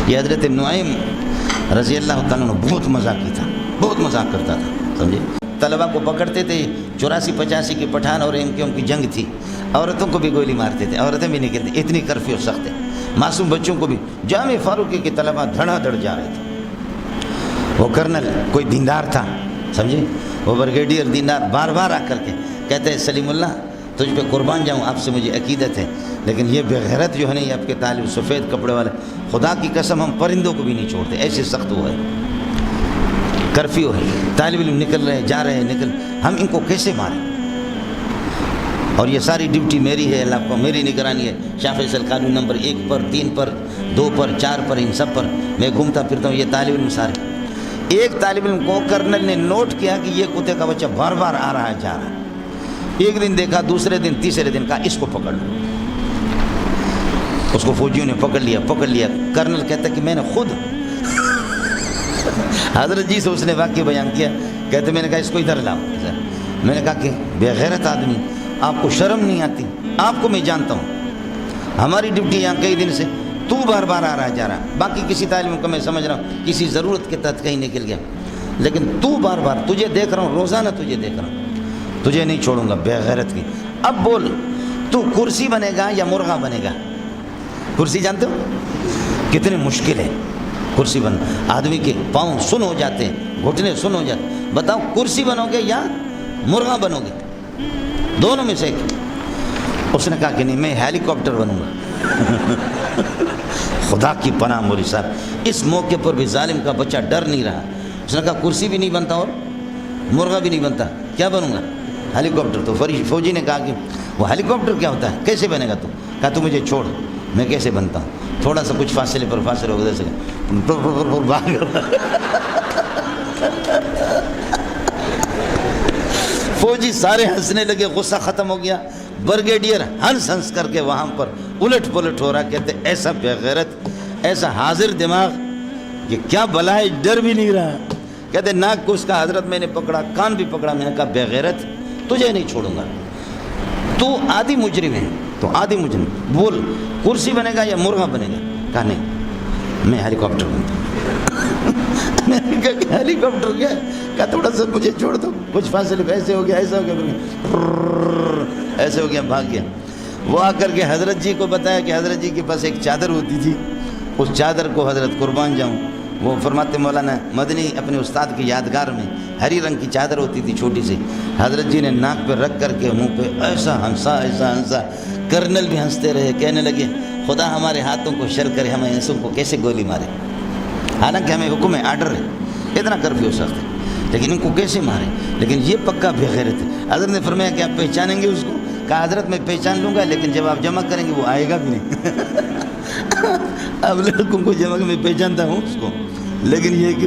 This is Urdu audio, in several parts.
یہ حضرت نعیم رضی اللہ تعالیٰ عنہ بہت مذاقی تھا، بہت مذاق کرتا تھا، سمجھے؟ طلبہ کو پکڑتے تھے، 84-85 کی پٹھان اور ان کی جنگ تھی، عورتوں کو بھی گولی مارتے تھے، عورتیں بھی نکلتی، اتنی کرفیو سخت ہے، معصوم بچوں کو بھی۔ جامع فاروقی کے طلبہ دھڑا دھڑ جا رہے تھے۔ وہ کرنل کوئی دیندار تھا، سمجھے؟ وہ بریگیڈیئر دیندار بار بار آ کر کے کہتے ہیں سلیم اللہ تجھ پہ قربان جاؤں، آپ سے مجھے عقیدت ہے، لیکن یہ بے غیرت جو ہے نا، یہ آپ کے طالب سفید کپڑے والے، خدا کی قسم ہم پرندوں کو بھی نہیں چھوڑتے، ایسے سخت وہ ہے، کرفیو ہے، طالب علم نکل رہے جا رہے ہیں، ہم ان کو کیسے ماریں؟ اور یہ ساری ڈیوٹی میری ہے، اللہ کو میری نگرانی ہے، شاہ فیصل قانون نمبر 1 پر 3 پر 2 پر 4 پر ان سب پر میں گھومتا پھرتا ہوں، یہ طالب علم سارے۔ ایک طالب علم کو کرنل نے نوٹ کیا کہ یہ کتے کا بچہ بار بار آ رہا ہے جا رہا ہے، ایک دن دیکھا، دوسرے دن، تیسرے دن کہا اس کو پکڑ لو، اس کو فوجیوں نے پکڑ لیا۔ کرنل کہتا کہ میں نے خود حضرت جی سے اس نے واقعہ بیان کیا، کہتے میں نے کہا اس کو ادھر لاؤ، میں نے کہا کہ بے غیرت آدمی، آپ کو شرم نہیں آتی؟ آپ کو میں جانتا ہوں، ہماری ڈیوٹی یہاں کئی دن سے، تو بار بار آ رہا جا رہا، باقی کسی طالب کو میں سمجھ رہا ہوں کسی ضرورت کے تحت کہیں نکل گیا، لیکن تو بار بار، تجھے دیکھ رہا ہوں، روزانہ تجھے دیکھ رہا ہوں، تجھے نہیں چھوڑوں گا بے غیرت کی۔ اب بول تو کرسی بنے گا یا مرغا بنے گا؟ کرسی جانتے ہو کتنے مشکل ہے کرسی بننا، آدمی کے پاؤں سن ہو جاتے ہیں، گھٹنے سن ہو جاتے ہیں، بتاؤ کرسی بنو گے یا مرغا بنو گے؟ دونوں میں سے ایک۔ اس نے کہا کہ نہیں میں ہیلی کاپٹر بنوں گا۔ خدا کی پناہ مولی صاحب، اس موقع پر بھی ظالم کا بچہ ڈر نہیں رہا، اس نے کہا کرسی بھی نہیں بنتا اور مرغا بھی نہیں بنتا، کیا بنوں گا؟ ہیلی کاپٹر۔ تو فوجی نے کہا کہ وہ ہیلی کاپٹر کیا ہوتا ہے، کیسے بنے گا تو؟ کہا تو مجھے چھوڑ، میں کیسے بنتا ہوں، تھوڑا سا کچھ فاصلے پر فاصلے ہو جیسے فوجی سارے ہنسنے لگے، غصہ ختم ہو گیا، بریگیڈیئر ہنس کر کے وہاں پر الٹ پلٹ ہو رہا، کہتے ایسا بے غیرت، ایسا حاضر دماغ، یہ کیا بلا ہے، ڈر بھی نہیں رہا۔ کہتے ناک کو اس کا حضرت میں نے پکڑا، کان بھی پکڑا، میں نے کہا بے غیرت تجھے نہیں چھوڑوں گا، تو آدھی مجرم ہے، تو آدھی مجرم، بول کرسی بنے گا یا مرغا بنے گا؟ کہا نہیں میں ہیلی کاپٹر بنتا ہوں۔ میں نے کہا کہ ہیلی کاپٹر کیا؟ کہا تھوڑا سا مجھے چھوڑ دو، کچھ فاصلے پہ ایسے ہو گیا، ایسا ہو گیا، ایسے ہو گیا، بھاگ گیا۔ وہ آ کر کے حضرت جی کو بتایا کہ حضرت جی کے پاس ایک چادر ہوتی تھی، اس چادر کو حضرت قربان جاؤں، وہ فرماتے مولانا مدنی اپنے استاد کی یادگار میں ہری رنگ کی چادر ہوتی تھی چھوٹی سی، حضرت جی نے ناک پہ رکھ کر کے منہ پہ ایسا ہنسا، ایسا ہنسا، کرنل بھی ہنستے رہے، کہنے لگے خدا ہمارے ہاتھوں کو شر کرے، ہمیں ایسوں کو کیسے گولی مارے، حالانکہ ہمیں حکم ہے، آرڈر ہے، اتنا کرفیو سخت ہے، لیکن ان کو کیسے مارے؟ لیکن یہ پکا بے غیرت ہے۔ حضرت نے فرمایا کہ آپ پہچانیں گے اس کو؟ کہا حضرت میں پہچان لوں گا، لیکن جب آپ جمع کریں گے وہ آئے گا بھی نہیں۔ اب لڑکوں کو جمع میں پہچانتا ہوں اس کو، لیکن یہ کہ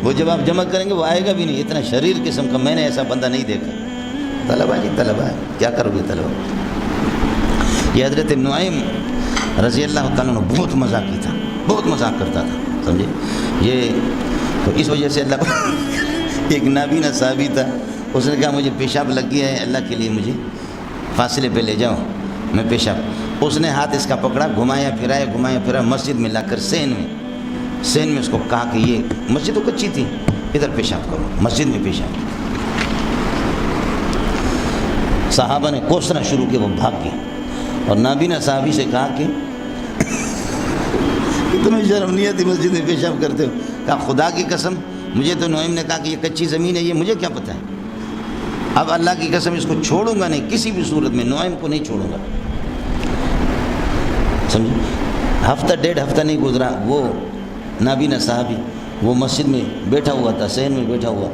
وہ جب آپ جمع کریں گے وہ آئے گا بھی نہیں، اتنا شریر قسم کا، میں نے ایسا بندہ نہیں دیکھا۔ طلبہ جی طلبہ ہے، کیا کرو گے طلبہ؟ یہ حضرت نعیم رضی اللہ تعالیٰ عنہ بہت مذاقی تھا، بہت مذاق کرتا تھا، سمجھے؟ یہ تو اس وجہ سے اللہ ایک نابینا صحابی تھا، اس نے کہا مجھے پیشاب لگ گیا ہے، اللہ کے لیے مجھے فاصلے پہ لے جاؤ، میں پیشاب۔ اس نے ہاتھ اس کا پکڑا، گھمایا پھرایا، مسجد میں لا کر سین میں اس کو کہا کہ یہ مسجد تو کچی تھی، ادھر پیشاب کرو، مسجد میں پیشاب۔ صحابہ نے کوسنا شروع کیا، وہ بھاگ گیا، اور نابینا صحابی سے کہا کہ تمہیں شرم نہیں آتی مسجد میں پیشاب کرتے ہو؟ کہا خدا کی قسم، مجھے تو نعیم نے کہا کہ یہ کچی زمین ہے، یہ مجھے کیا پتہ ہے، اب اللہ کی قسم اس کو چھوڑوں گا نہیں، کسی بھی صورت میں نعیم کو نہیں چھوڑوں گا، سمجھے؟ ہفتہ ڈیڑھ ہفتہ نہیں گزرا، وہ نابینا صحابی وہ مسجد میں بیٹھا ہوا تھا، صحن میں بیٹھا ہوا،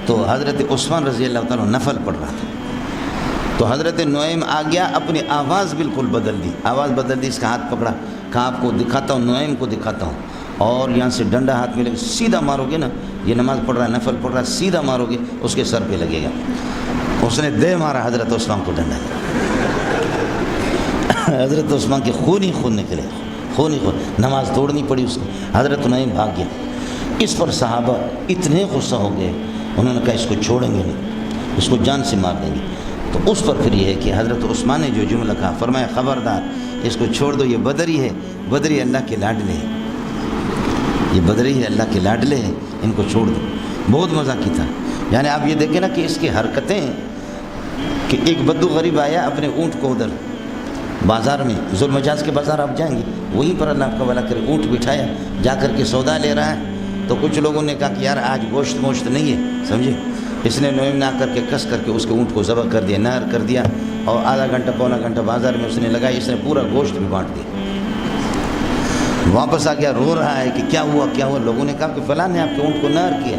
تو حضرت عثمان رضی اللہ تعالیٰ نفل پڑھ رہا تھا، تو حضرت نعیم آ گیا، اپنی آواز بالکل بدل دی، اس کا ہاتھ پکڑا، کہا آپ کو دکھاتا ہوں، نعیم کو دکھاتا ہوں، اور یہاں سے ڈنڈا ہاتھ میں لگے، سیدھا مارو گے نا، یہ نماز پڑھ رہا ہے، نفل پڑھ رہا ہے، سیدھا مارو گے اس کے سر پہ لگے گا۔ اس نے دے مارا حضرت عثمان کو ڈنڈا، حضرت عثمان کے خون ہی خون نکلے، خون ہی خون، نماز توڑنی پڑی اس کو، حضرت نعیم بھاگ گیا۔ اس پر صحابہ اتنے غصہ ہو گئے، انہوں نے کہا اس کو چھوڑیں گے نہیں، اس کو جان سے مار دیں گے۔ تو اس پر پھر یہ ہے کہ حضرت عثمان نے جو جملہ کہا، فرمایا خبردار اس کو چھوڑ دو، یہ بدری ہے، بدری اللہ کے لاڈلے ہیں، یہ بدری ہے، اللہ کے لاڈلے ہیں، ان کو چھوڑ دو۔ بہت مزہ کی تھا۔ یعنی آپ یہ دیکھیں نا کہ اس کی حرکتیں، کہ ایک بدو غریب آیا اپنے اونٹ کو ادھر بازار میں، ذوالمجاز کے بازار آپ جائیں گے، وہیں پر اللہ آپ کا بھلا کرے، اونٹ بٹھایا، جا کر کے سودا لے رہا ہے۔ تو کچھ لوگوں نے کہا کہ یار آج گوشت نہیں ہے، سمجھے؟ اس نے نویم نہ کر کے کس کر کے اس کے اونٹ کو ذبح کر دیا، نہر کر دیا، اور آدھا گھنٹہ پونا گھنٹہ بازار میں اس نے لگائی، اس نے پورا گوشت بھی بانٹ دیا۔ واپس آ گیا، رو رہا ہے کہ کیا ہوا کیا ہوا۔ لوگوں نے کہا کہ فلاں نے آپ کے اونٹ کو نہر کیا۔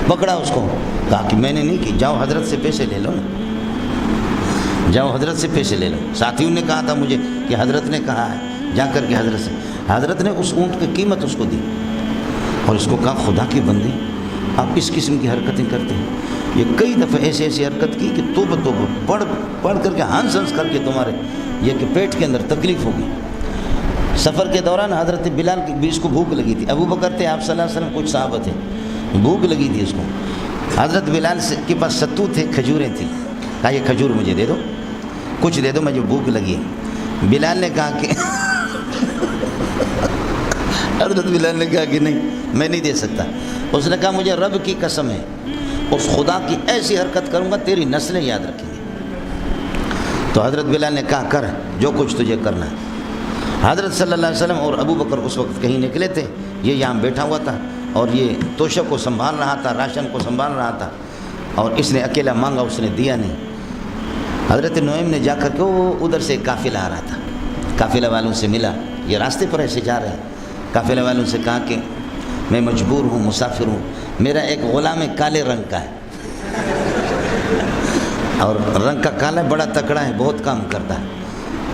پکڑا اس کو، کہا کہ میں نے نہیں کی، جاؤ حضرت سے پیسے لے لو نا، جاؤ حضرت سے پیسے لے لو۔ ساتھیوں نے کہا تھا مجھے کہ حضرت نے کہا ہے، جا کر کے حضرت سے۔ حضرت نے اس اونٹ کی قیمت اس کو دی اور اس کو کہا خدا کی بندی آپ کس قسم کی حرکتیں کرتے ہیں۔ یہ کئی دفعہ ایسی حرکت کی کہ توبہ پڑھ کر کے ہنس کر کے تمہارے یہ کہ پیٹ کے اندر تکلیف ہوگی۔ سفر کے دوران حضرت بلال کی بھی اس کو بھوک لگی تھی، ابو بکر تھے، آپ صلی اللہ علیہ وسلم، کچھ صحابہ تھے، بھوک لگی تھی اس کو۔ حضرت بلال کے پاس ستو تھے، کھجوریں تھیں، کہا یہ کھجور مجھے دے دو، کچھ دے دو، مجھے بھوک لگی ہے۔ بلال نے کہا کہ حضرت بلال نے کہا کہ نہیں میں نہیں دے سکتا۔ اس نے کہا مجھے رب کی قسم ہے، اس خدا کی ایسی حرکت کروں گا تیری نسلیں یاد رکھیں گی۔ تو حضرت بلال نے کہا کر جو کچھ تجھے کرنا ہے۔ حضرت صلی اللہ علیہ وسلم اور ابو بکر اس وقت کہیں نکلے تھے، یہ یہاں بیٹھا ہوا تھا اور یہ توشہ کو سنبھال رہا تھا، راشن کو سنبھال رہا تھا، اور اس نے اکیلا مانگا، اس نے دیا نہیں۔ حضرت نعیم نے جا کر کے وہ ادھر سے قافلہ آ رہا تھا، قافلہ والوں سے ملا، یہ راستے پر ایسے جا رہے ہیں۔ قافلہ والوں سے کہا کہ میں مجبور ہوں، مسافر ہوں، میرا ایک غلام کالے رنگ کا ہے، اور رنگ کا کالا بڑا تکڑا ہے، بہت کام کرتا ہے،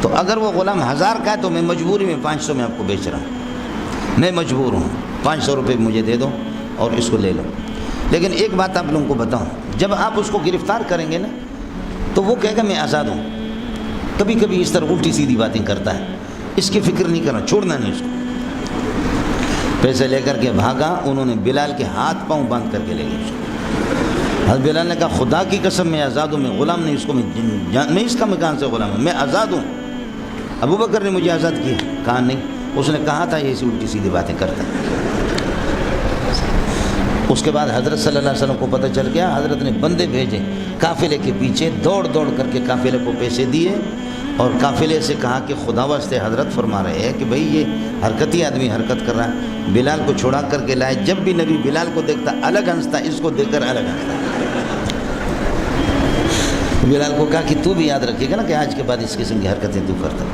تو اگر وہ غلام 1000 کا ہے تو میں مجبوری میں 500 میں آپ کو بیچ رہا ہوں، میں مجبور ہوں، 500 روپے مجھے دے دو اور اس کو لے لو۔ لیکن ایک بات آپ لوگوں کو بتاؤں، جب آپ اس کو گرفتار کریں گے نا تو وہ کہے گا میں آزاد ہوں۔ کبھی کبھی اس طرح الٹی سیدھی باتیں کرتا ہے، اس کی فکر نہیں کرنا، چھوڑنا نہیں اس کو۔ پیسے لے کر کے بھاگا، انہوں نے بلال کے ہاتھ پاؤں باندھ کر کے لے گئے اس کو۔ حضرت بلال نے کہا خدا کی قسم میں آزاد ہوں، میں غلام نہیں، اس کو میں اس کا میں کہاں سے غلام ہوں، میں آزاد ہوں۔ ابو بکر نے مجھے آزاد کیا، کہا نہیں، اس نے کہا تھا یہ ایسی الٹی سیدھی باتیں کرتا ہے۔ اس کے بعد حضرت صلی اللہ علیہ وسلم کو پتہ چل گیا، حضرت نے بندے بھیجے قافلے کے پیچھے، دوڑ کر کے قافلے کو پیسے دیے، اور قافلے سے کہا کہ خدا واسطے حضرت فرما رہے ہیں کہ بھئی یہ حرکتی آدمی حرکت کر رہا ہے، بلال کو چھوڑا کر کے لائے۔ جب بھی نبی بلال کو دیکھتا الگ ہنستا، اس کو دیکھ کر الگ ہنستا۔ بلال کو کہا کہ تو بھی یاد رکھے گا نا کہ آج کے بعد اس قسم کی حرکتیں تو کرتا۔